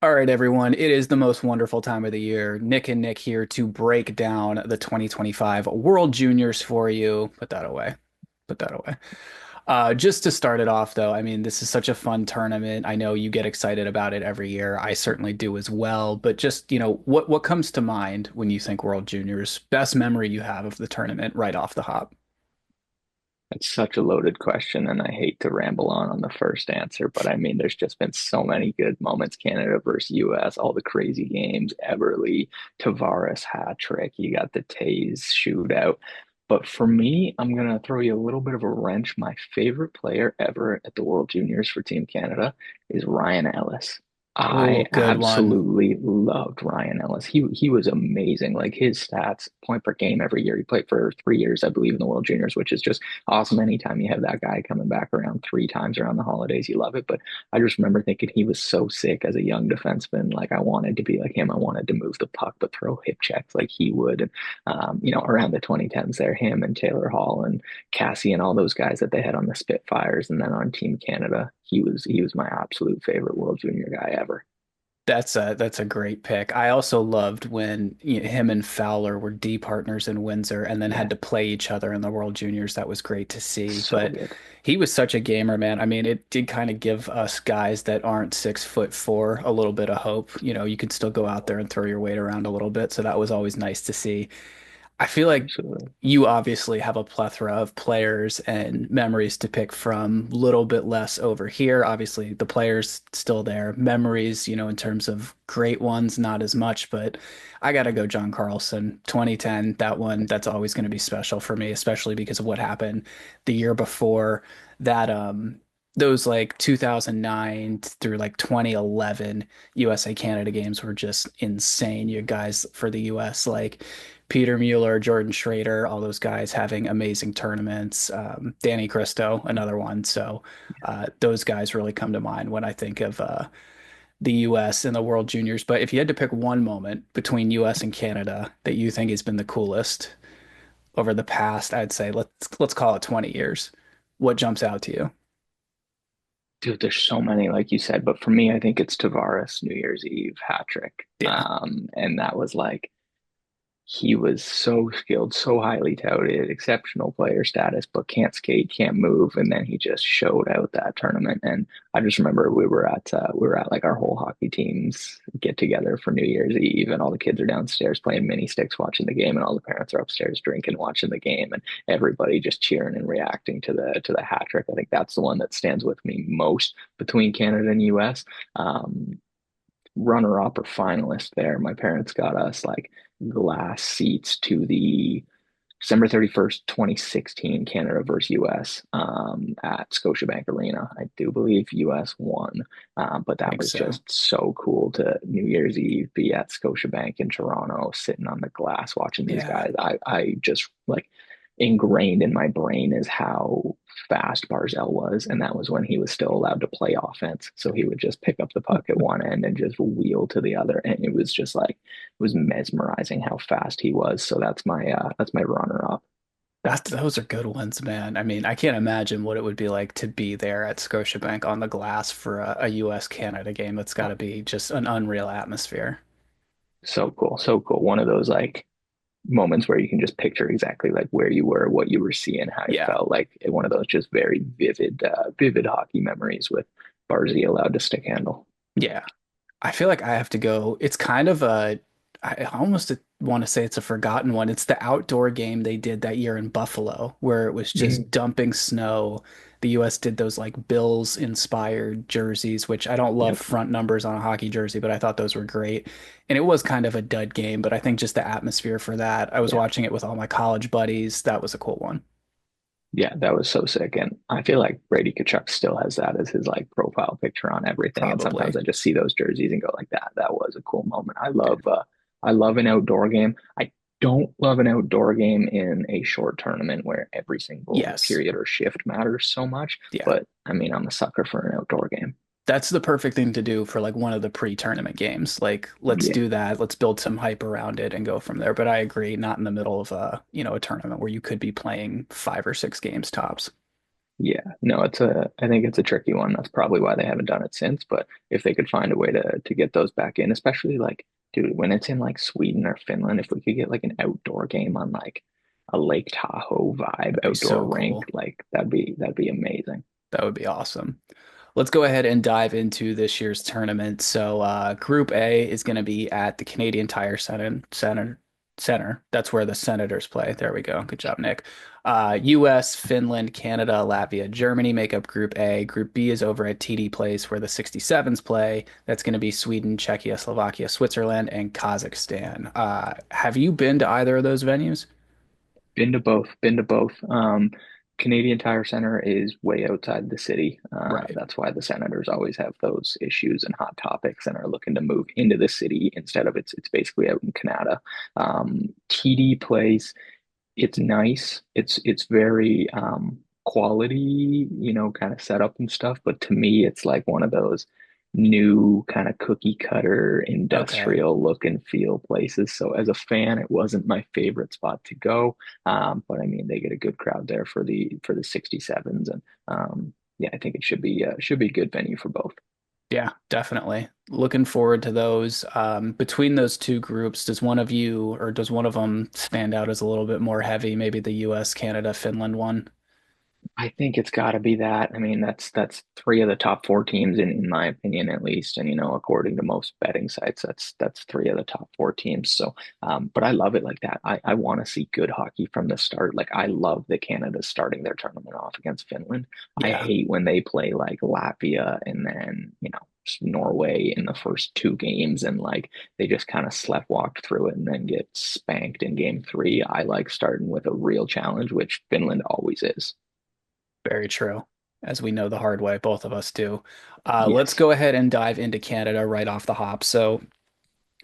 All right, everyone. It is the most wonderful time of the year. Nick and Nick here to break down the 2025 World Juniors for you. Put that away. Put that away. Just to start it off, though, I mean, this is such a fun tournament. I know you get excited about it every year. I certainly do as well. But just, what comes to mind when you think World Juniors? Best memory you have of the tournament right off the hop? It's such a loaded question, and I hate to ramble on the first answer, but I mean, there's just been so many good moments. Canada versus US, all the crazy games, Everly, Tavares hat trick, you got the Tays shootout. But for me, I'm gonna throw you a little bit of a wrench. My favorite player ever at the World Juniors for Team Canada is Ryan Ellis. Oh, I good one. absolutely loved Ryan Ellis. He was amazing. Like his stats, point per game every year. He played for 3 years, I believe, in the World Juniors, which is just awesome. Anytime you have that guy coming back around three times around the holidays, you love it. But I just remember thinking he was so sick as a young defenseman. Like I wanted to be like him. I wanted to move the puck, but throw hip checks like he would. And around the 2010s, there, him and Taylor Hall and Cassie and all those guys that they had on the Spitfires, and then on Team Canada, he was my absolute favorite World Junior guy ever. That's a great pick. I also loved when him and Fowler were D partners in Windsor and then had Yeah, to play each other in the World Juniors. That was great to see. so But good. he was such a gamer, man. I mean, it did kind of give us guys that aren't 6'4" a little bit of hope. You could still go out there and throw your weight around a little bit. So that was always nice to see. I feel like Absolutely. you obviously have a plethora of players and memories to pick from. Little bit less over here. Obviously, the players still there. Memories, in terms of great ones, not as much, but I gotta go John Carlson, 2010. That one, that's always going to be special for me, especially because of what happened the year before that. Those like 2009 through like 2011 USA Canada games were just insane. You guys for the US like Peter Mueller, Jordan Schrader, all those guys having amazing tournaments. Danny Cristo, another one. So those guys really come to mind when I think of the U.S. and the World Juniors. But if you had to pick one moment between U.S. and Canada that you think has been the coolest over the past, I'd say let's call it 20 years. What jumps out to you? Dude, there's so many, like you said, but for me, I think it's Tavares New Year's Eve hat trick. Yeah. And that was like he was so skilled, so highly touted, exceptional player status, but can't skate, can't move, and then he just showed out that tournament. And I just remember we were at like our whole hockey teams get together for New Year's Eve, and all the kids are downstairs playing mini sticks, watching the game, and all the parents are upstairs drinking, watching the game, and everybody just cheering and reacting to the hat trick. I think that's the one that stands with me most between Canada and US. Um, Runner up or finalist there. My parents got us like glass seats to the December 31st, 2016 Canada versus US at Scotiabank Arena. I do believe US won, but I that think was so. just so cool to New Year's Eve be at Scotiabank in Toronto, sitting on the glass watching these Yeah. guys. I just like ingrained in my brain is how fast Barzell was, and that was when he was still allowed to play offense. So he would just pick up the puck at one end and just wheel to the other, and it was just like it was mesmerizing how fast he was. So that's my runner up. Those are good ones, man. I mean, I can't imagine what it would be like to be there at Scotiabank on the glass for a US Canada game. It's got to be just an unreal atmosphere. So cool, so cool. One of those like moments where you can just picture exactly like where you were, what you were seeing, how you Yeah. felt. Like one of those just very vivid hockey memories with Barzy allowed to stick handle. Yeah. I feel like I have to go. It's kind of I almost want to say it's a forgotten one. It's the outdoor game they did that year in Buffalo, where it was just Mm, dumping snow. The US did those like Bills inspired jerseys, which I don't love yep, front numbers on a hockey jersey, but I thought those were great. And it was kind of a dud game, but I think just the atmosphere for that. I was yeah. watching it with all my college buddies. That was a cool one. Yeah, that was so sick. And I feel like Brady Kachuk still has that as his like profile picture on everything. And sometimes Probably. I just see those jerseys and go like that was a cool moment. I love an outdoor game. I don't love an outdoor game in a short tournament where every single Yes. period or shift matters so much. Yeah. But I mean, I'm a sucker for an outdoor game. That's the perfect thing to do for like one of the pre-tournament games. Like, let's Yeah. do that. Let's build some hype around it and go from there. But I agree, not in the middle of a tournament where you could be playing 5 or 6 games tops. Yeah, no, I think it's a tricky one. That's probably why they haven't done it since. But if they could find a way to get those back in, especially like, dude, when it's in like Sweden or Finland, if we could get like an outdoor game on like a Lake Tahoe vibe That'd be outdoor so rink, cool. like that'd be amazing. That would be awesome. Let's go ahead and dive into this year's tournament. So, Group A is going to be at the Canadian Tire Center. That's where the Senators play. There we go. Good job, Nick. U.S., Finland, Canada, Latvia, Germany make up Group A. Group B is over at TD Place, where the 67s play. That's going to be Sweden, Czechia, Slovakia, Switzerland, and Kazakhstan. Have you been to either of those venues? Been to both, been to both. Canadian Tire Center is way outside the city. Right. That's why the Senators always have those issues and hot topics and are looking to move into the city instead of it's basically out in Canada. TD Place, it's nice. It's very quality, kind of setup and stuff. But to me, it's like one of those new kind of cookie cutter Okay. industrial look and feel places. So as a fan, it wasn't my favorite spot to go. But I mean, they get a good crowd there for the 67s, and yeah, I think it should be a good venue for both. Yeah, definitely. Looking forward to those. Between those two groups, does one of you or does one of them stand out as a little bit more heavy? Maybe the US, Canada, Finland one? I think it's got to be that. I mean, that's three of the top four teams in my opinion, at least. And according to most betting sites, that's three of the top four teams. So, but I love it like that. I want to see good hockey from the start. Like I love that Canada's starting their tournament off against Finland. I Yeah, hate when they play like Latvia and then Norway in the first two games and like they just kind of sleptwalked through it and then get spanked in game three. I like starting with a real challenge, which Finland always is. very true. As we know the hard way, both of us do. Let's Yes. go ahead and dive into Canada right off the hop. So,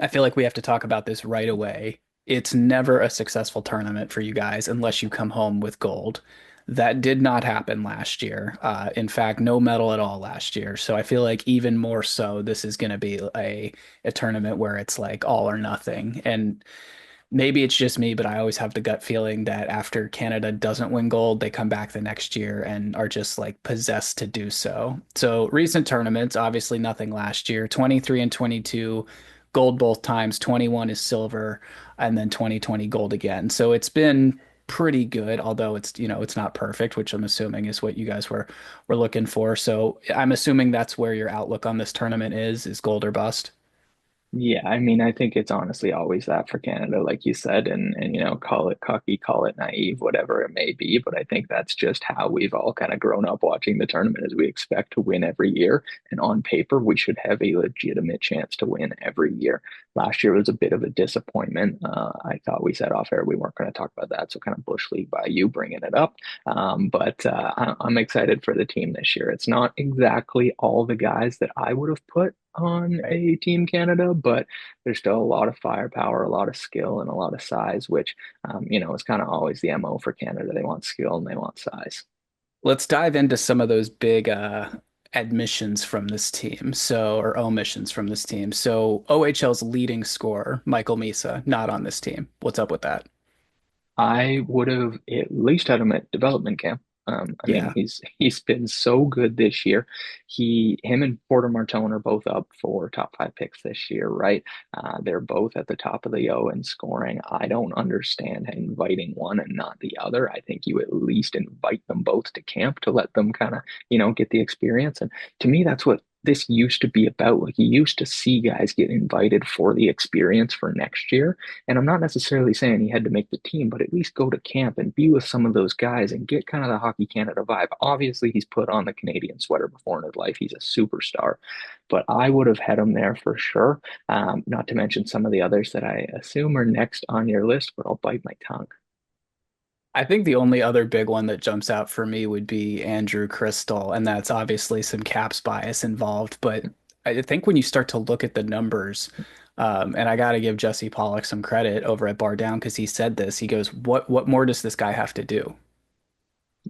I feel like we have to talk about this right away. It's never a successful tournament for you guys unless you come home with gold. That did not happen last year. In fact, no medal at all last year. So I feel like even more so, this is going to be a tournament where it's like all or nothing. And maybe it's just me, but I always have the gut feeling that after Canada doesn't win gold, they come back the next year and are just like possessed to do so. So recent tournaments, obviously nothing last year, 23 and 22, gold both times, 21 is silver, and then 2020 gold again. So it's been pretty good, although it's not perfect, which I'm assuming is what you guys were looking for. So I'm assuming that's where your outlook on this tournament is gold or bust. Yeah, I mean, I think it's honestly always that for Canada, like you said, and call it cocky, call it naive, whatever it may be. But I think that's just how we've all kind of grown up watching the tournament, as we expect to win every year. And on paper, we should have a legitimate chance to win every year. Last year was a bit of a disappointment. I thought we said off air we weren't going to talk about that, so kind of bush league by you bringing it up. But I'm excited for the team this year. It's not exactly all the guys that I would have put on Right. a Team Canada, but there's still a lot of firepower, a lot of skill, and a lot of size, which, is kind of always the MO for Canada. They want skill and they want size. Let's dive into some of those big admissions from this team. So, or omissions from this team. So, OHL's leading scorer, Michael Misa, not on this team. What's up with that? I would have at least had him at development camp. I mean, Yeah. he's been so good this year. Him and Porter Martone are both up for top five picks this year, right? They're both at the top of the O in scoring. I don't understand inviting one and not the other. I think you at least invite them both to camp to let them kind of, get the experience. And to me, that's what this used to be about. Like you used to see guys get invited for the experience for next year. And I'm not necessarily saying he had to make the team, but at least go to camp and be with some of those guys and get kind of the Hockey Canada vibe. Obviously, he's put on the Canadian sweater before in his life. He's a superstar, but I would have had him there for sure. Not to mention some of the others that I assume are next on your list, but I'll bite my tongue. I think the only other big one that jumps out for me would be Andrew Crystal, and that's obviously some caps bias involved. But I think when you start to look at the numbers, and I got to give Jesse Pollock some credit over at Bar Down because he said this. He goes, "What more does this guy have to do?"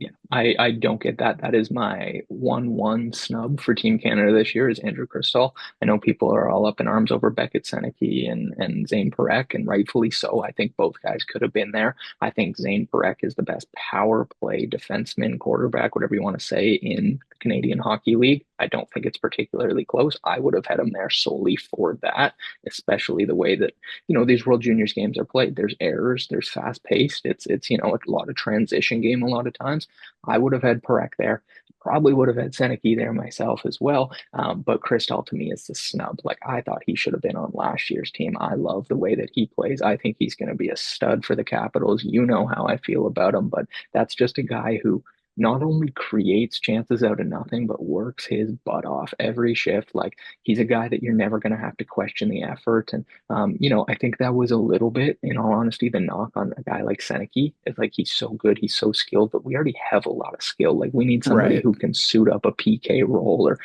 Yeah, I don't get that. That is my 1-1 snub for Team Canada this year is Andrew Cristall. I know people are all up in arms over Beckett Seneke and Zane Parekh, and rightfully so. I think both guys could have been there. I think Zane Parekh is the best power play defenseman, quarterback, whatever you want to say, in the Canadian Hockey League. I don't think it's particularly close. I would have had him there solely for that, especially the way that these World Juniors games are played. There's errors, there's fast paced. It's a lot of transition game a lot of times. I would have had Parekh there. Probably would have had Seneke there myself as well. But Cristall to me is the snub. Like I thought he should have been on last year's team. I love the way that he plays. I think he's going to be a stud for the Capitals. You know how I feel about him, but that's just a guy who not only creates chances out of nothing, but works his butt off every shift. Like he's a guy that you're never going to have to question the effort. And I think that was a little bit, in all honesty, the knock on a guy like Seneke. It's like he's so good, he's so skilled, but we already have a lot of skill. Like we need somebody Right. who can suit up a PK role or,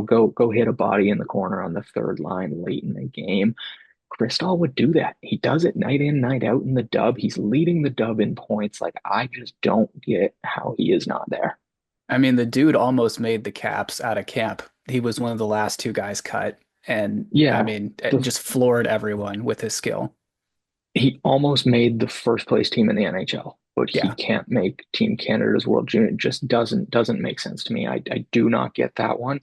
go hit a body in the corner on the third line late in the game. Cristall would do that. He does it night in, night out in the dub. He's leading the dub in points. Like I just don't get how he is not there. I mean, the dude almost made the Caps out of camp. He was one of the last two guys cut. And I Yeah, mean, it the just floored everyone with his skill. he almost made the first place team in the NHL, but he Yeah. can't make Team Canada's World Junior. It just doesn't make sense to me. I do not get that one.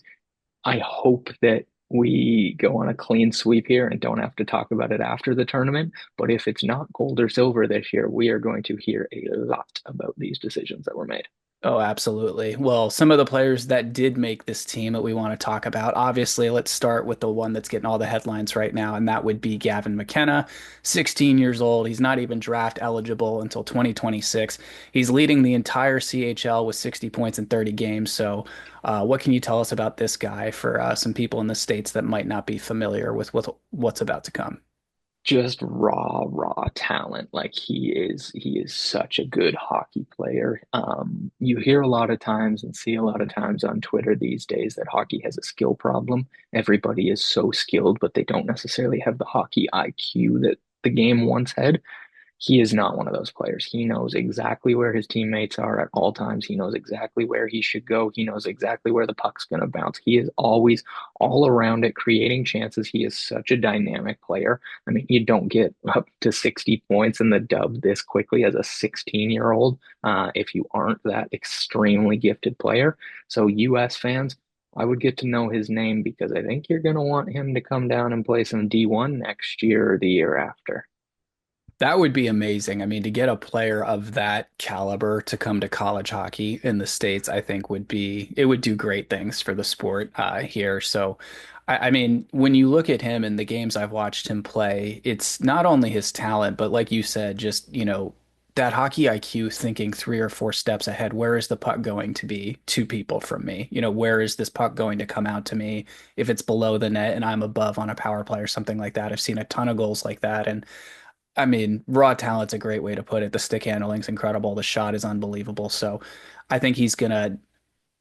I hope that we go on a clean sweep here and don't have to talk about it after the tournament. But if it's not gold or silver this year, we are going to hear a lot about these decisions that were made. Oh, absolutely. Well, some of the players that did make this team that we want to talk about, obviously, let's start with the one that's getting all the headlines right now, and that would be Gavin McKenna, 16 years old. He's not even draft eligible until 2026. He's leading the entire CHL with 60 points in 30 games. So, what can you tell us about this guy for some people in the States that might not be familiar with what's about to come? Just raw talent. Like he is such a good hockey player. You hear a lot of times and see a lot of times on Twitter these days that hockey has a skill problem. Everybody is so skilled, but they don't necessarily have the hockey IQ that the game once had. He is not one of those players. He knows exactly where his teammates are at all times. He knows exactly where he should go. He knows exactly where the puck's going to bounce. He is always all around it, creating chances. He is such a dynamic player. I mean, you don't get up to 60 points in the dub this quickly as a 16-year-old if you aren't that extremely gifted player. So, US fans, I would get to know his name because I think you're going to want him to come down and play some D1 next year or the year after. That would be amazing. I mean, to get a player of that caliber to come to college hockey in the States, I think it would do great things for the sport here. So, I mean, when you look at him and the games I've watched him play, it's not only his talent, but like you said, just, that hockey IQ thinking 3 or 4 steps ahead. Where is the puck going to be 2 people from me? Where is this puck going to come out to me if it's below the net and I'm above on a power play or something like that? I've seen a ton of goals like that. And I mean, raw talent's a great way to put it. The stick handling's incredible. The shot is unbelievable. So I think he's gonna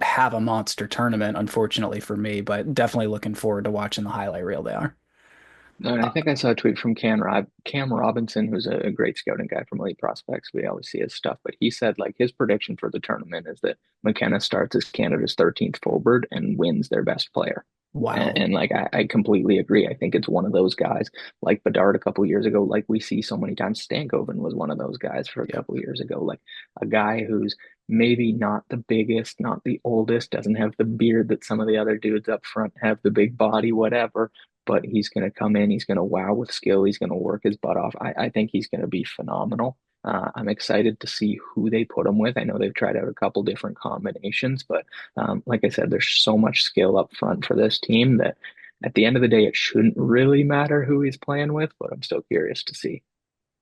have a monster tournament, unfortunately for me, but definitely looking forward to watching the highlight reel they are. And I Uh, think I saw a tweet from Cam Robinson, who's a great scouting guy from Elite Prospects. We always see his stuff, but he said like his prediction for the tournament is that McKenna starts as Canada's 13th forward and wins their best player. And, wow. and like I completely agree. I think it's one of those guys like Bedard a couple years ago, like we see so many times. Stankoven was one of those guys for a Yep. couple years ago, like a guy who's maybe not the biggest, not the oldest, doesn't have the beard that some of the other dudes up front have, the big body, whatever, but he's going to come in, he's going to wow with skill, he's going to work his butt off. I think he's going to be phenomenal. I'm excited to see who they put him with. I know they've tried out a couple different combinations, but like I said, there's so much skill up front for this team that at the end of the day, it shouldn't really matter who he's playing with, but I'm still curious to see.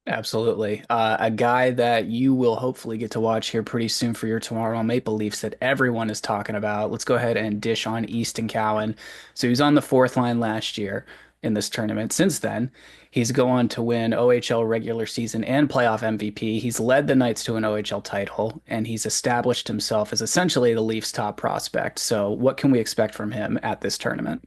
Absolutely. A guy that you will hopefully get to watch here pretty soon for your tomorrow Maple Leafs that everyone is talking about. Let's go ahead and dish on Easton Cowan. So he was on the fourth line last year in this tournament. Since then, he's gone on to win OHL regular season and playoff MVP. He's led the Knights to an OHL title, and he's established himself as essentially the Leafs' top prospect. So what can we expect from him at this tournament?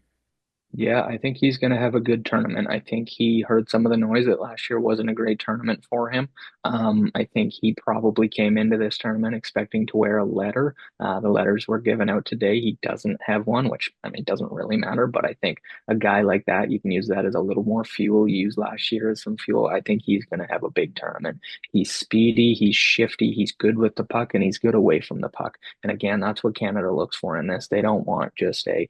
Yeah, I think he's going to have a good tournament. I think he heard some of the noise that last year wasn't a great tournament for him. I think he probably came into this tournament expecting to wear a letter. The letters were given out today. He doesn't have one, which I mean doesn't really matter. But I think a guy like that, you can use that as a little more fuel. You used last year as some fuel. I think he's going to have a big tournament. He's speedy, he's shifty, he's good with the puck, and he's good away from the puck. And again, that's what Canada looks for in this. They don't want just a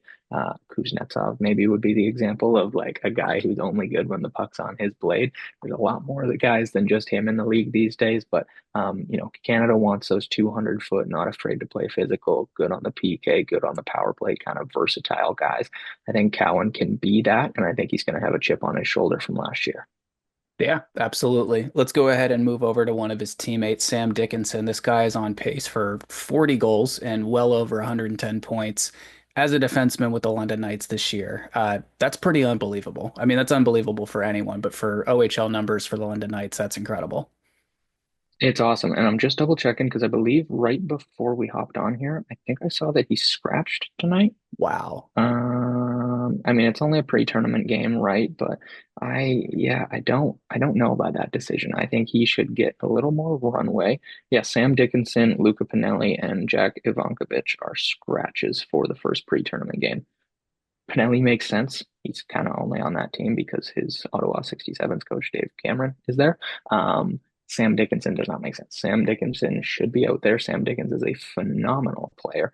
Kuznetsov maybe would be the example of like a guy who's only good when the puck's on his blade. There's a lot more of the guys than just him in the league these days, but Canada wants those 200-foot, not afraid to play physical, good on the PK, good on the power play, kind of versatile guys. I think Cowan can be that, and I think he's going to have a chip on his shoulder from last year. Yeah, absolutely. Let's go ahead and move over to one of his teammates, Sam Dickinson. This guy is on pace for 40 goals and well over 110 points as a defenseman with the London Knights this year. That's pretty unbelievable. I mean, that's unbelievable for anyone, but for OHL numbers for the London Knights, that's incredible. It's awesome. And I'm just double checking because I believe right before we hopped on here, I think I saw that he scratched tonight. Wow. I mean, it's only a pre-tournament game, right? But I don't know about that decision. I think he should get a little more runway. Yeah, Sam Dickinson, Luca Pinelli, and Jack Ivankovic are scratches for the first pre-tournament game. Pinelli makes sense. He's kind of only on that team because his Ottawa 67's coach, Dave Cameron, is there. Sam Dickinson does not make sense. Sam Dickinson should be out there. Sam Dickens is a phenomenal player.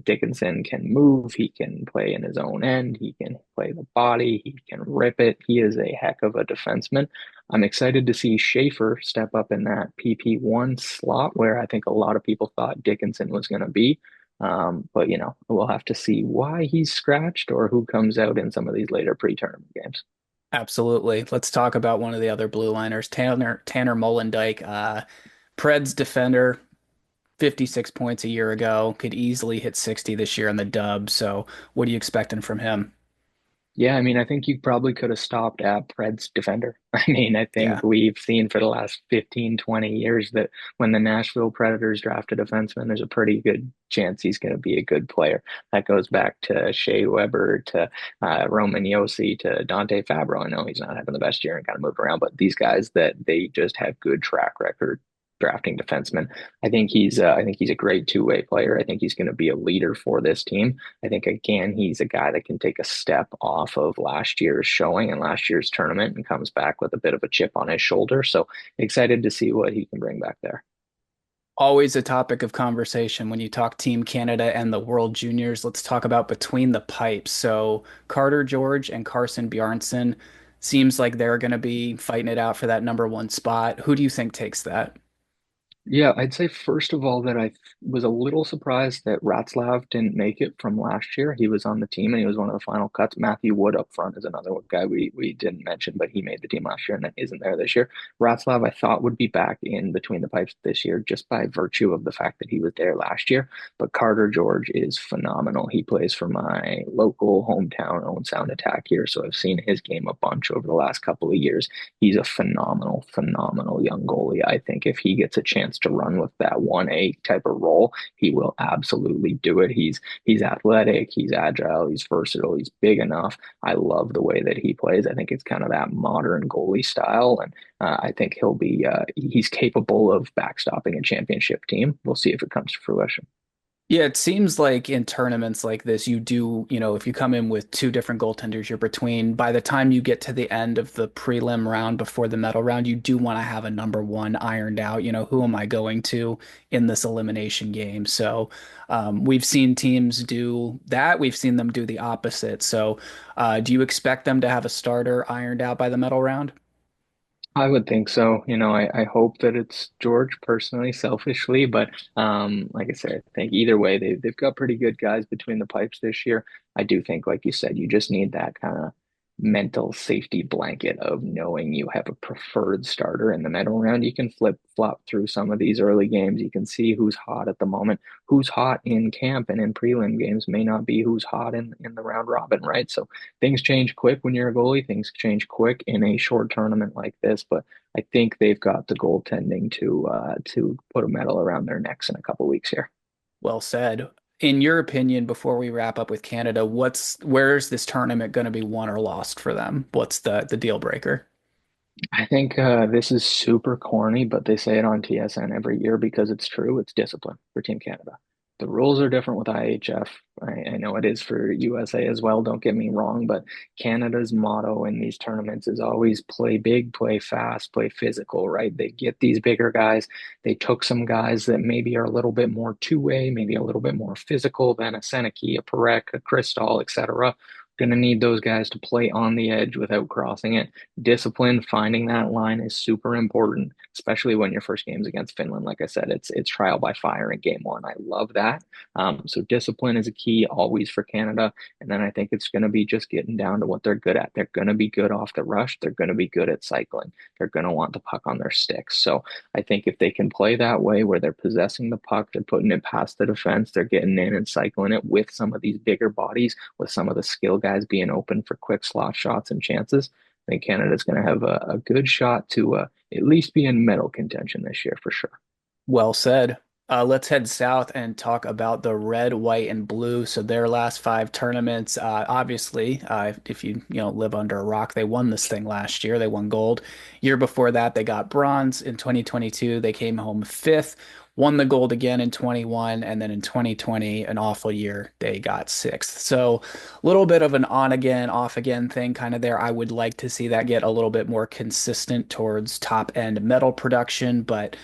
Dickinson can move. He can play in his own end. He can play the body. He can rip it. He is a heck of a defenseman. I'm excited to see Schaefer step up in that PP1 slot where I think a lot of people thought Dickinson was going to be. But we'll have to see why he's scratched or who comes out in some of these later pre-tournament games. Absolutely. Let's talk about one of the other blue liners, Tanner Molendyk, Preds defender, 56 points a year ago, could easily hit 60 this year in the dub. So, what are you expecting from him? Yeah, I mean, I think you probably could have stopped at Pred's defender. I mean, I think Yeah, we've seen for the last 15, 20 years that when the Nashville Predators draft a defenseman, there's a pretty good chance he's going to be a good player. That goes back to Shea Weber, to Roman Yossi, to Dante Fabro. I know he's not having the best year and kind of moved around, but these guys that they just have good track record drafting defensemen. I think he's a great two-way player. I think he's going to be a leader for this team. I think again he's a guy that can take a step off of last year's showing and last year's tournament and comes back with a bit of a chip on his shoulder. So excited to see what he can bring back there. always a topic of conversation when you talk Team Canada and the World Juniors. Let's talk about between the pipes. So, Carter George and Carson Bjarnson seems like they're going to be fighting it out for that number one spot. Who do you think takes that? Yeah, I'd say first of all that I was a little surprised that Ratzlav didn't make it from last year. He was on the team and he was one of the final cuts. Matthew Wood up front is another guy we didn't mention, but he made the team last year and then isn't there this year. Ratzlav I thought would be back in between the pipes this year just by virtue of the fact that he was there last year. But Carter George is phenomenal. He plays for my local hometown own Sound Attack here, so I've seen his game a bunch over the last couple of years. He's a phenomenal, phenomenal young goalie. I think if he gets a chance to run with that 1A type of role, he will absolutely do it. He's athletic, he's agile, he's versatile, he's big enough. I love the way that he plays. I think it's kind of that modern goalie style, and I think he's capable of backstopping a championship team. We'll see if it comes to fruition. Yeah, it seems like in tournaments like this, you do, if you come in with two different goaltenders, you're between, by the time you get to the end of the prelim round before the medal round, you do want to have a number one ironed out. Who am I going to in this elimination game? So we've seen teams do that. We've seen them do the opposite. So do you expect them to have a starter ironed out by the medal round? I would think so. I hope that it's George personally, selfishly, but like I said, I think either way, they've got pretty good guys between the pipes this year. I do think, like you said, you just need that kind of mental safety blanket of knowing you have a preferred starter in the medal round. You can flip flop through some of these early games. You can see who's hot at the moment. Who's hot in camp and in prelim games may not be who's hot in the round robin, right? So things change quick when you're a goalie. Things change quick in a short tournament like this, but I think they've got the goaltending to put a medal around their necks in a couple weeks here. Well said. In your opinion, before we wrap up with Canada, where's this tournament going to be won or lost for them? What's the deal breaker? I think this is super corny, but they say it on TSN every year because it's true. It's discipline for Team Canada. The rules are different with IHF. I know it is for USA as well, don't get me wrong, but Canada's motto in these tournaments is always play big, play fast, play physical, right? They get these bigger guys. They took some guys that maybe are a little bit more two-way, maybe a little bit more physical than a Seneki, a Perek, a Crystal, etc. Going to need those guys to play on the edge without crossing it. Discipline, finding that line is super important, especially when your first game's against Finland. Like I said, it's trial by fire in game one. I love that. So discipline is a key always for Canada. And then I think it's going to be just getting down to what they're good at. They're going to be good off the rush. They're going to be good at cycling. They're going to want the puck on their sticks. So I think if they can play that way where they're possessing the puck, they're putting it past the defense, they're getting in and cycling it with some of these bigger bodies, with some of the skill guys being open for quick slot shots and chances. I think Canada's going to have a good shot to at least be in medal contention this year for sure. Well said. Let's head south and talk about the red, white, and blue. So their last five tournaments, obviously, if you live under a rock, they won this thing last year. They won gold. Year before that, they got bronze. In 2022, they came home fifth, won the gold again in 21, and then in 2020, an awful year, they got sixth. So a little bit of an on again, off again thing kind of there. I would like to see that get a little bit more consistent towards top end medal production, but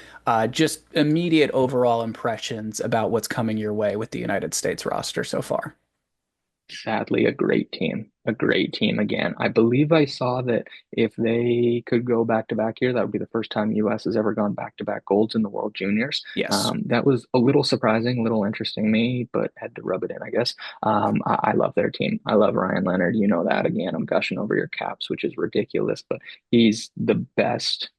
just immediate overall impressions about what's coming your way with the United States roster so far. Sadly, a great team again. I believe I saw that if they could go back to back here, that would be the first time US has ever gone back to back golds in the World Juniors. Yes. That was a little surprising, a little interesting to me, but had to rub it in, I guess. I love their team. I love Ryan Leonard. You know that. Again, I'm gushing over your Caps, which is ridiculous, but he's the best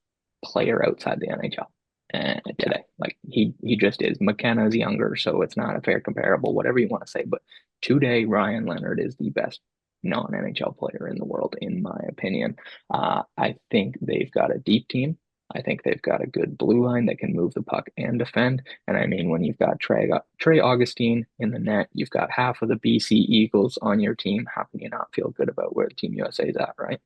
player outside the NHL. Yeah. Today, like he just is. McKenna's younger, so it's not a fair comparable, whatever you want to say, but today, Ryan Leonard is the best non-NHL player in the world, in my opinion. I think they've got a deep team. I think they've got a good blue line that can move the puck and defend. And I mean, when you've got Trey Augustine in the net, you've got half of the BC Eagles on your team. How can you not feel good about where Team USA is at, right?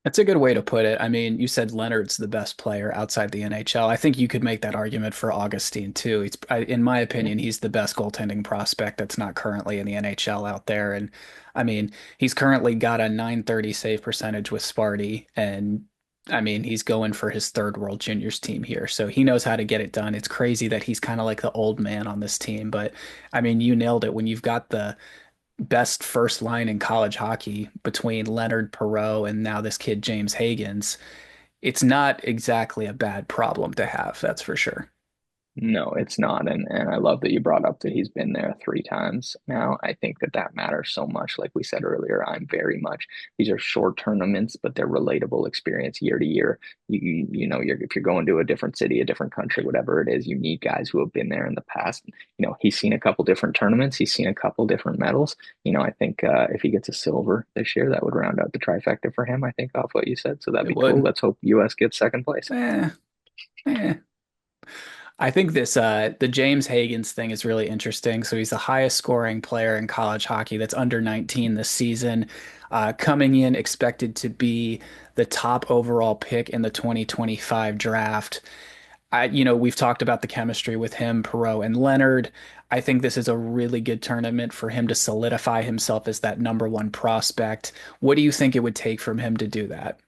That's a good way to put it. I mean, you said Leonard's the best player outside the NHL. I think you could make that argument for Augustine too. In my Yeah. opinion, he's the best goaltending prospect that's not currently in the NHL out there. And I mean, he's currently got a 930 save percentage with Sparty. And I mean, he's going for his third World Juniors team here. So he knows how to get it done. It's crazy that he's kind of like the old man on this team. But I mean, you nailed it when you've got the best first line in college hockey between Leonard Perreault and now this kid James Hagans. It's not exactly a bad problem to have, that's for sure. No, it's not. And I love that you brought up that he's been there three times now. I think that that matters so much. Like we said earlier, I'm very much, these are short tournaments, but they're relatable experience year to year. If you're going to a different city, a different country, whatever it is, you need guys who have been there in the past. He's seen a couple different tournaments. He's seen a couple different medals. I think if he gets a silver this year, that would round out the trifecta for him, I think, off what you said. So that'd It be cool. would. Let's hope US gets second place. Eh, eh. I think the James Hagans thing is really interesting. So he's the highest scoring player in college hockey that's under 19 this season, coming in expected to be the top overall pick in the 2025 draft. We've talked about the chemistry with him, Perot, and Leonard. I think this is a really good tournament for him to solidify himself as that number one prospect. What do you think it would take from him to do that?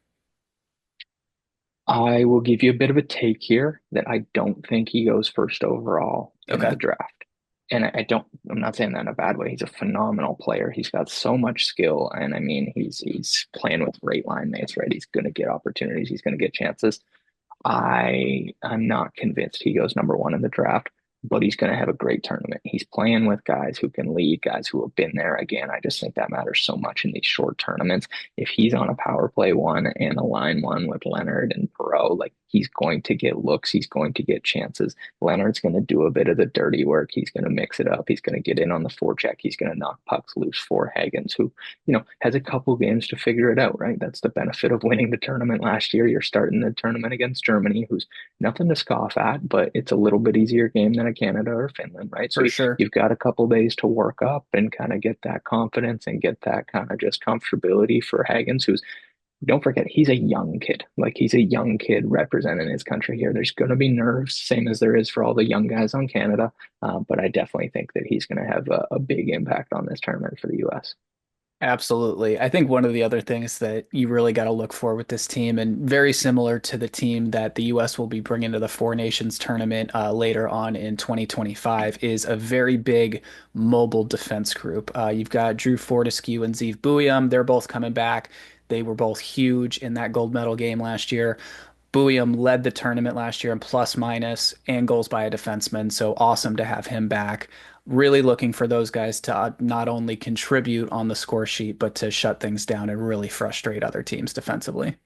I will give you a bit of a take here that I don't think he goes first overall in the Okay. draft. And I'm not saying that in a bad way. He's a phenomenal player. He's got so much skill. And I mean, he's playing with great line mates, right? He's going to get opportunities. He's going to get chances. I'm not convinced he goes number one in the draft, but he's going to have a great tournament. He's playing with guys who can lead, guys who have been there. Again, I just think that matters so much in these short tournaments. If he's on a power play one and a line one with Leonard and Perot, like he's going to get looks, he's going to get chances. Leonard's going to do a bit of the dirty work. He's going to mix it up. He's going to get in on the forecheck. He's going to knock pucks loose for Hagens, who has a couple games to figure it out, right? That's the benefit of winning the tournament last year. You're starting the tournament against Germany, who's nothing to scoff at, but it's a little bit easier game than of Canada or Finland, right? So For sure. you've got a couple days to work up and kind of get that confidence and get that kind of just comfortability for Hagens, who's, don't forget, he's a young kid. Like he's a young kid representing his country here. There's going to be nerves, same as there is for all the young guys on Canada. But I definitely think that he's going to have a big impact on this tournament for the US. Absolutely. I think one of the other things that you really got to look for with this team, and very similar to the team that the U.S. will be bringing to the Four Nations tournament later on in 2025, is a very big mobile defense group. You've got Drew Fortescue and Zeev Buium. They're both coming back. They were both huge in that gold medal game last year. Buium led the tournament last year in plus minus and goals by a defenseman. So awesome to have him back. Really looking for those guys to not only contribute on the score sheet, but to shut things down and really frustrate other teams defensively.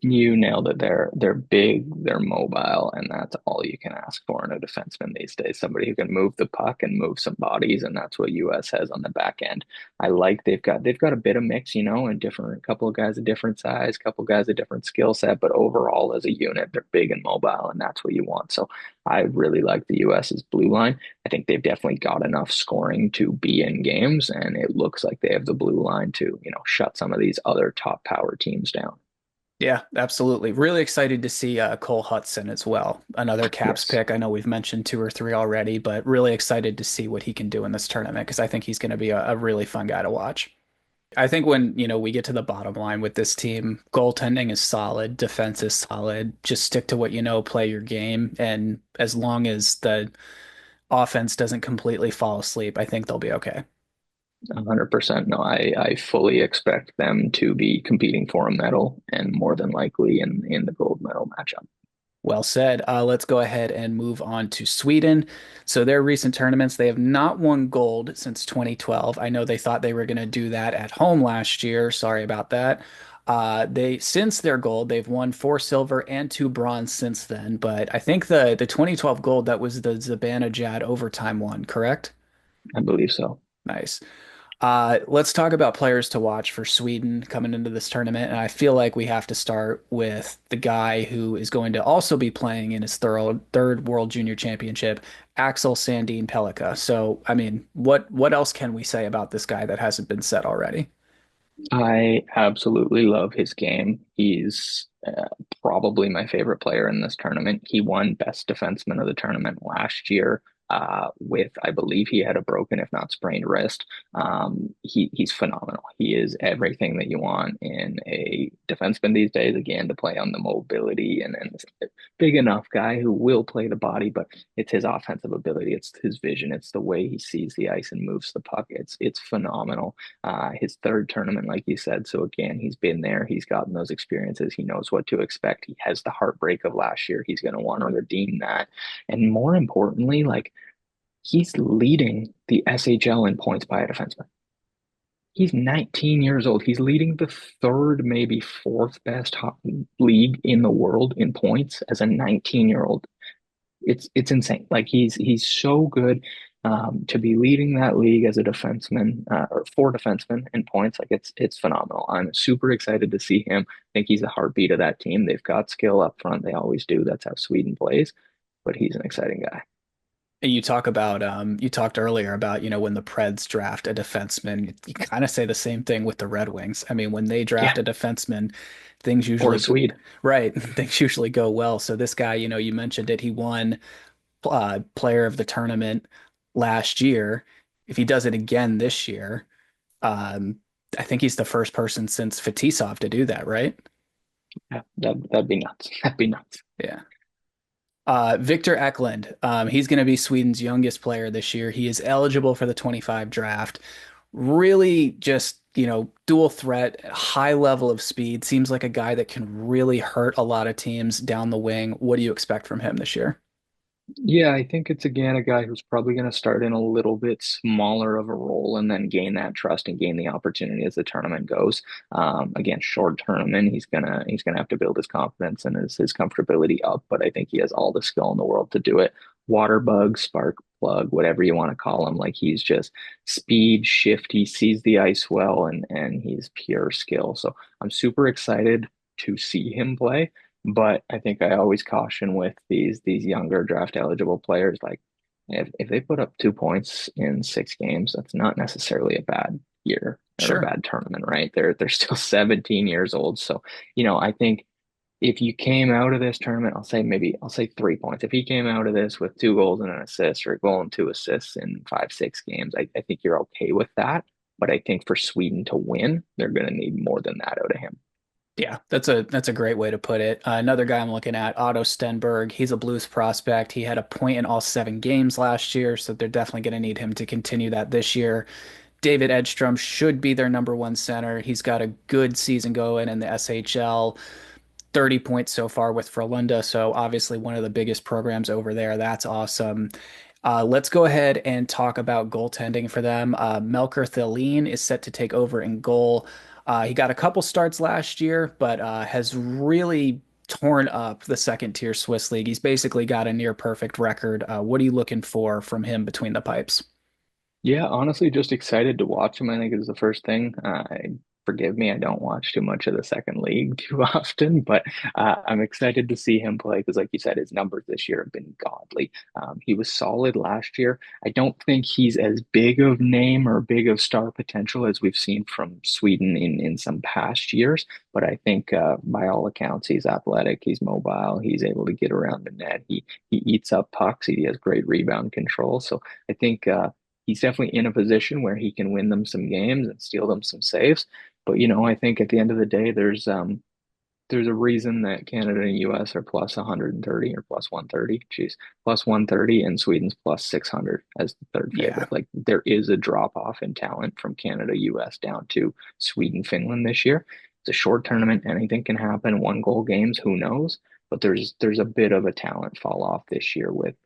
You nailed it there. They're big, they're mobile, and that's all you can ask for in a defenseman these days. Somebody who can move the puck and move some bodies, and that's what US has on the back end. I like they've got a bit of mix, and different, a couple of guys a different size, couple of guys a different skill set, but overall as a unit, they're big and mobile, and that's what you want. So I really like the US's blue line. I think they've definitely got enough scoring to be in games, and it looks like they have the blue line to, shut some of these other top power teams down. Yeah, absolutely. Really excited to see Cole Hudson as well. Another Caps Yes. pick. I know we've mentioned two or three already, but really excited to see what he can do in this tournament because I think he's going to be a really fun guy to watch. I think when, we get to the bottom line with this team, goaltending is solid, defense is solid. Just stick to what you know, play your game, and as long as the offense doesn't completely fall asleep, I think they'll be okay. 100%. No, I fully expect them to be competing for a medal and more than likely in the gold medal matchup. Well said. Let's go ahead and move on to Sweden. So their recent tournaments, they have not won gold since 2012. I know they thought they were going to do that at home last year. Sorry about that. They since their gold, they've won four silver and two bronze since then. But I think the 2012 gold, that was the Zibanejad overtime one, correct? I believe so. Nice. Let's talk about players to watch for Sweden coming into this tournament. And I feel like we have to start with the guy who is going to also be playing in his third World Junior Championship, Axel Sandin Pellikka. So, I mean, what else can we say about this guy that hasn't been said already? I absolutely love his game. He's probably my favorite player in this tournament. He won Best Defenseman of the tournament last year with, I believe he had a broken, if not sprained wrist. He's phenomenal. He is everything that you want in a defenseman these days, again, to play on the mobility and big enough guy who will play the body, but it's his offensive ability, it's his vision, it's the way he sees the ice and moves the puck. It's phenomenal. His third tournament, like you said. So again, he's been there. He's gotten those experiences. He knows what to expect. He has the heartbreak of last year. He's going to want to redeem that. And more importantly, like he's leading the SHL in points by a defenseman. He's 19 years old. He's leading the third, maybe fourth best league in the world in points as a 19-year-old. It's insane. Like he's so good to be leading that league as a defenseman or four defensemen in points. Like it's phenomenal. I'm super excited to see him. I think he's the heartbeat of that team. They've got skill up front. They always do. That's how Sweden plays. But he's an exciting guy. You talked earlier about, when the Preds draft a defenseman, you kind of say the same thing with the Red Wings. I mean, when they draft Yeah, a defenseman, things or a usually, Swede. right, things usually go well. So this guy, you mentioned it, he won player of the tournament last year. If he does it again this year, um, I think he's the first person since Fetisov to do that, right? Yeah, that'd be nuts. That'd be nuts. Yeah. Victor Eklund, he's going to be Sweden's youngest player this year. He is eligible for the 25 draft. Really just, dual threat, high level of speed. Seems like a guy that can really hurt a lot of teams down the wing. What do you expect from him this year? Yeah, I think it's again a guy who's probably going to start in a little bit smaller of a role and then gain that trust and gain the opportunity as the tournament goes. Again, short tournament, he's gonna have to build his confidence and his comfortability up, but I think he has all the skill in the world to do it. Water bug, spark plug, whatever you want to call him, like he's just speed, shift, he sees the ice well, and he's pure skill. So I'm super excited to see him play. But I think I always caution with these younger draft eligible players, like if they put up 2 points in 6 games, that's not necessarily a bad year or a Sure. bad tournament, right? They're still 17 years old. So, I think if you came out of this tournament, I'll say 3 points. If he came out of this with 2 goals and an assist or a goal and 2 assists in 5, 6 games, I think you're okay with that. But I think for Sweden to win, they're going to need more than that out of him. Yeah, that's a great way to put it. Another guy I'm looking at, Otto Stenberg. He's a Blues prospect. He had a point in all 7 games last year, so they're definitely going to need him to continue that this year. David Edstrom should be their number one center. He's got a good season going in the SHL. 30 points so far with Frölunda, so obviously one of the biggest programs over there. That's awesome. Let's go ahead and talk about goaltending for them. Melker Thelin is set to take over in goal. He got a couple starts last year, but has really torn up the second tier Swiss league. He's basically got a near perfect record. What are you looking for from him between the pipes? Yeah, honestly, just excited to watch him. I think is the first thing. Forgive me, I don't watch too much of the second league too often, but I'm excited to see him play because, like you said, his numbers this year have been godly. He was solid last year. I don't think he's as big of name or big of star potential as we've seen from Sweden in some past years, but I think by all accounts, he's athletic, he's mobile, he's able to get around the net. He eats up pucks. He has great rebound control. So I think. He's definitely in a position where he can win them some games and steal them some saves. But I think at the end of the day, there's a reason that Canada and US are plus 130 or plus 130. Geez, plus 130 and Sweden's plus 600 as the third Yeah. favorite. Like there is a drop off in talent from Canada, US down to Sweden, Finland this year. It's a short tournament. Anything can happen. 1 goal games, who knows? But there's a bit of a talent fall off this year with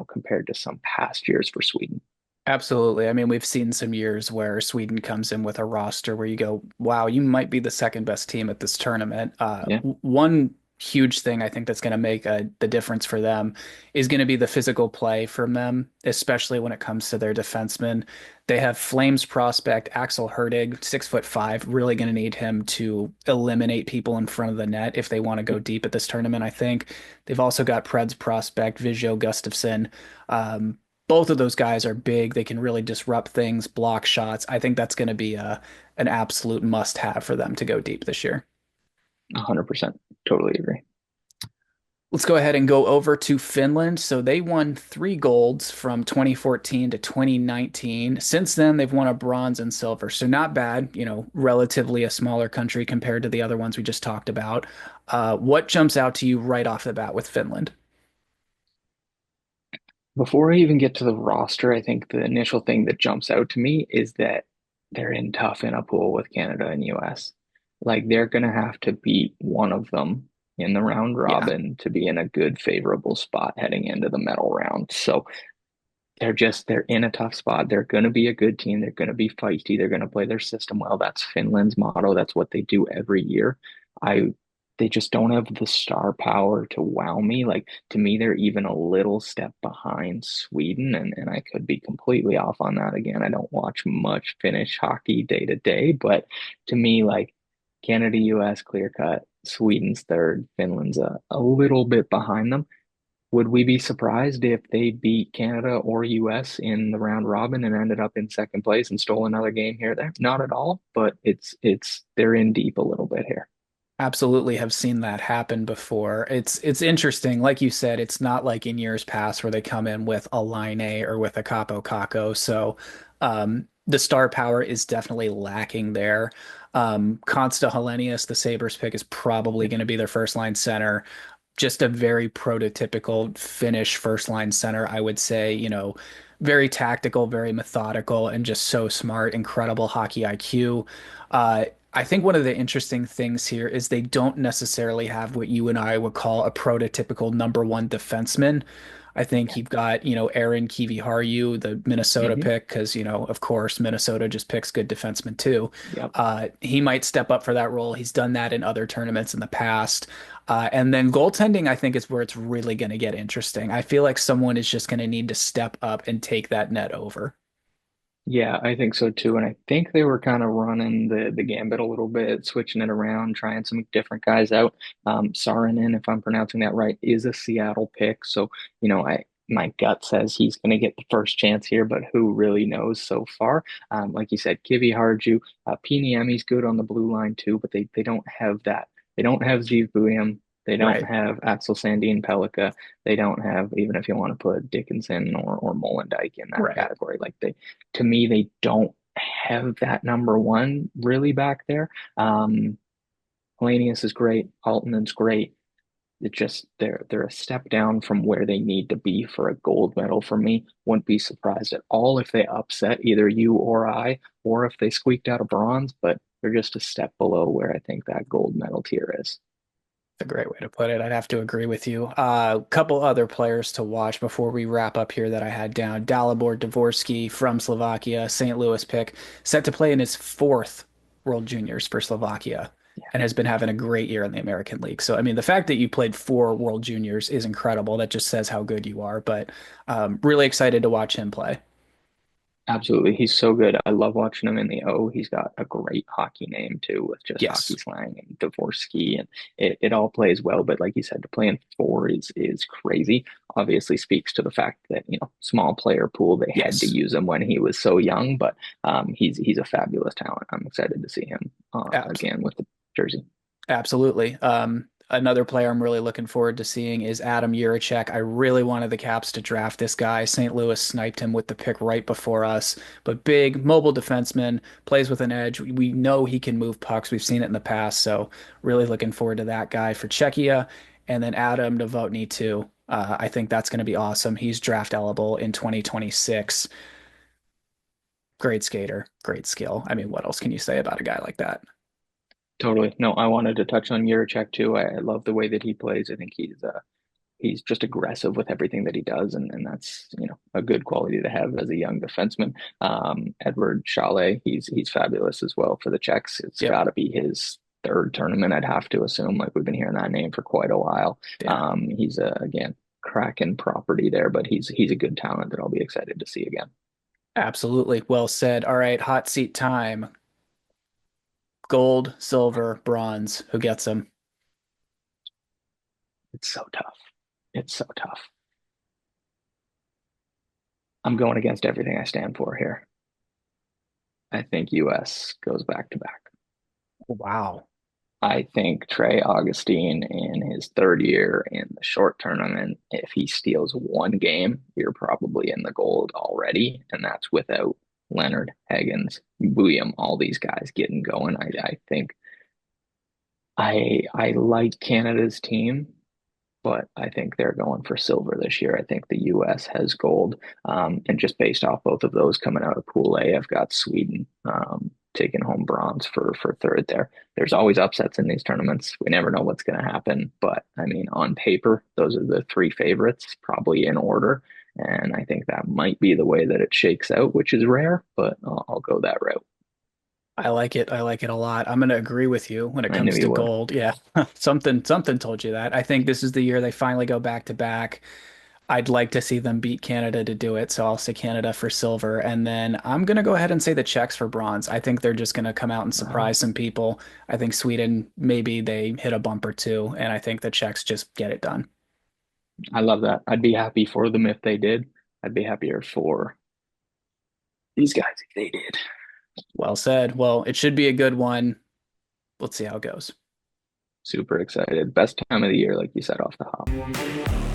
compared to some past years for Sweden. Absolutely. I mean, we've seen some years where Sweden comes in with a roster where you go, wow, you might be the second best team at this tournament. Yeah. One huge thing I think that's going to make the difference for them is going to be the physical play from them, especially when it comes to their defensemen. They have Flames prospect Axel Hertig, 6'5", really going to need him to eliminate people in front of the net if they want to go deep at this tournament, I think. They've also got Preds prospect Viggo Gustafsson. Um, both of those guys are big. They can really disrupt things, block shots. I think that's going to be an absolute must-have for them to go deep this year. 100%. Totally agree. Let's go ahead and go over to Finland. So they won 3 golds from 2014 to 2019. Since then, they've won a bronze and silver. So not bad, relatively a smaller country compared to the other ones we just talked about. What jumps out to you right off the bat with Finland? Before I even get to the roster, I think the initial thing that jumps out to me is that they're in a pool with Canada and US. Like they're gonna have to beat one of them in the round Yeah, robin to be in a good favorable spot heading into the medal round. So they're in a tough spot. They're going to be a good team. They're going to be feisty. They're going to play their system well. That's Finland's motto. That's what they do every year. I They just don't have the star power to wow me. Like to me, they're even a little step behind Sweden, and I could be completely off on that again. I don't watch much Finnish hockey day to day, but to me, like Canada, US, clear cut. Sweden's third, Finland's a little bit behind them. Would we be surprised if they beat Canada or US in the round robin and ended up in second place and stole another game here or there? Not at all, but it's they're in deep a little bit here. absolutely have seen that happen before. It's interesting. Like you said, it's not like in years past where they come in with a line A or with a Capo Caco. So the star power is definitely lacking there. Consta Hellenius, the Sabres pick, is probably Yeah, going to be their first line center. Just a very prototypical Finnish first line center, I would say, very tactical, very methodical, and just so smart, incredible hockey IQ. I think one of the interesting things here is they don't necessarily have what you and I would call a prototypical number one defenseman. I think you've got, Aaron Kiviharju, the Minnesota hmm pick, because, of course, Minnesota just picks good defensemen too. Yep. He might step up for that role. He's done that in other tournaments in the past. And then goaltending, I think, is where it's really going to get interesting. I feel like someone is just going to need to step up and take that net over. Yeah, I think so too. And I think they were kind of running the gambit a little bit, switching it around, trying some different guys out. Saarinen, if I'm pronouncing that right, is a Seattle pick. So, I my gut says he's going to get the first chance here, but who really knows so far? Like you said, Kivi Harju, Piniemi's good on the blue line too, but they don't have that. They don't have Ziv Buium. They don't Right. have Axel Sandin Pellikka. They don't have, even if you want to put Dickinson or Molendijk in that Right. category. Like to me, they don't have that number one really back there. Hellenius is great. Altonen's great. It just they're a step down from where they need to be for a gold medal for me. Wouldn't be surprised at all if they upset either you or I, or if they squeaked out a bronze, but they're just a step below where I think that gold medal tier is. A great way to put it. I'd have to agree with you. A couple other players to watch before we wrap up here that I had down. Dalibor Dvorsky from Slovakia, St. Louis pick, set to play in his fourth World Juniors for Slovakia and has been having a great year in the American League. So, I mean, the fact that you played four World Juniors is incredible. That just says how good you are. But really excited to watch him play. Absolutely. He's so good. I love watching him in the O. He's got a great hockey name too, with just hockey Yes. slang and Dvorsky, and it all plays well. But like you said, to play in four is crazy. Obviously speaks to the fact that, small player pool, they had to Yes. use him when he was so young, but he's a fabulous talent. I'm excited to see him Abs again with the jersey. Absolutely. Another player I'm really looking forward to seeing is Adam Jiricek. I really wanted the Caps to draft this guy. St. Louis sniped him with the pick right before us, but big mobile defenseman, plays with an edge. We know he can move pucks. We've seen it in the past, so really looking forward to that guy for Czechia. And then Adam Novotny too. I think that's going to be awesome. He's draft eligible in 2026. Great skater, great skill. I mean, what else can you say about a guy like that? Totally. No, I wanted to touch on Jiricek too. I love the way that he plays. I think he's just aggressive with everything that he does, and that's a good quality to have as a young defenseman. Edward Chalet, he's fabulous as well for the Czechs. It's Yep. got to be his third tournament, I'd have to assume. Like, we've been hearing that name for quite a while. Yeah. He's again, Kraken property there, but he's a good talent that I'll be excited to see again. Absolutely. Well said. All right, hot seat time. Gold, silver, bronze. Who gets them? It's so tough. It's so tough. I'm going against everything I stand for here. I think US goes back to back. Wow. I think Trey Augustine in his third year in the short tournament, if he steals one game, you're probably in the gold already. And that's without Leonard, Higgins, William, all these guys getting going. I think I like Canada's team, but I think they're going for silver this year. I think the US has gold. And just based off both of those coming out of Pool A, I've got Sweden taking home bronze for third there. There's always upsets in these tournaments. We never know what's going to happen. But I mean, on paper, those are the three favorites, probably in order. And I think that might be the way that it shakes out, which is rare, but I'll go that route. I like it. I like it a lot. I'm going to agree with you when it I knew comes to you would. gold. Yeah. Something told you that. I think this is the year they finally go back to back. I'd like to see them beat Canada to do it, so I'll say Canada for silver. And then I'm going to go ahead and say the Czechs for bronze. I think they're just going to come out and Uh, surprise some people. I think Sweden, maybe they hit a bump or two, and I think the Czechs just get it done. I love that. I'd be happy for them if they did. I'd be happier for these guys if they did. Well said. Well, it should be a good one. Let's see how it goes. Super excited. Best time of the year, like you said off the hop.